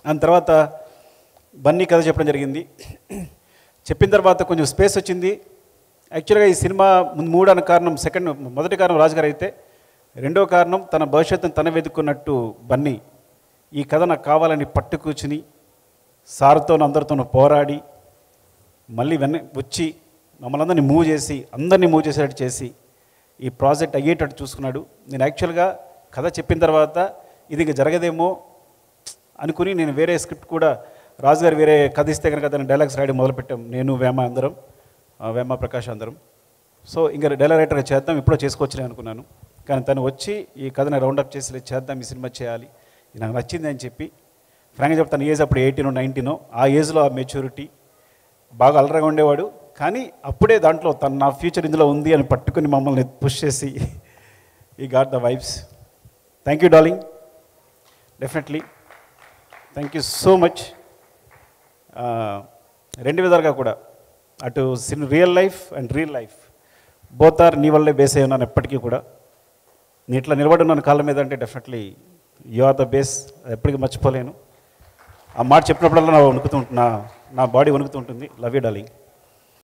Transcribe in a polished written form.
దాని తర్వాత బన్నీ కథ చెప్పడం జరిగింది. చెప్పిన తర్వాత కొంచెం స్పేస్ వచ్చింది. యాక్చువల్గా ఈ సినిమా మూడని కారణం మొదటి కారణం రాజుగారు అయితే, రెండో కారణం తన భవిష్యత్తును తన వెతుక్కున్నట్టు బన్నీ ఈ కథ నాకు కావాలని పట్టు కూర్చుని సార్తోనూ అందరితోనూ పోరాడి మళ్ళీ వచ్చి మమ్మల్ని అందరినీ మూవ్ చేసేటట్టు చేసి ఈ ప్రాజెక్ట్ అయ్యేటట్టు చూసుకున్నాడు. నేను యాక్చువల్గా కథ చెప్పిన తర్వాత ఇది ఇంకా జరగదేమో అనుకుని నేను వేరే స్క్రిప్ట్ కూడా రాజుగారు వేరే కథ ఇస్తే కనుక దాన్ని డైలాగ్స్ రాయడం మొదలుపెట్టాం. నేను వేమ ప్రకాష్ అందరం. సో ఇంకా డైలాగ్ రైటర్గా చేద్దాం, ఇప్పుడో చేసుకోవచ్చులే అనుకున్నాను. కానీ తను వచ్చి ఈ కథని రౌండప్ చేసి చేద్దాం, ఈ సినిమా చేయాలి, ఇది నాకు నచ్చింది అని చెప్పి, ఫ్రాంక్గా చెప్తాను, తన ఏజ్ అప్పుడు 18 19 ఆ ఏజ్లో ఆ మెచ్యూరిటీ, బాగా అలరగా ఉండేవాడు. కానీ అప్పుడే దాంట్లో నా ఫ్యూచర్ ఇందులో ఉంది అని పట్టుకుని మమ్మల్ని పుష్ చేసి ఈ got the vibes. Thank you darling, definitely thank you so much. రెండు విధాలుగా కూడా, అటు real life and real life both are నీ వల్లే బేస్ అయి ఉన్నాను ఎప్పటికీ కూడా. నేను ఇట్లా నిలబడున్నాను కాళ్ళ మీద అంటే definitely you are the base, ఎప్పటికీ మర్చిపోలేను. ఆ మాట చెప్పినప్పుడల్లా నా బాడీ వణుకుతూ ఉంటుంది. Love you darling.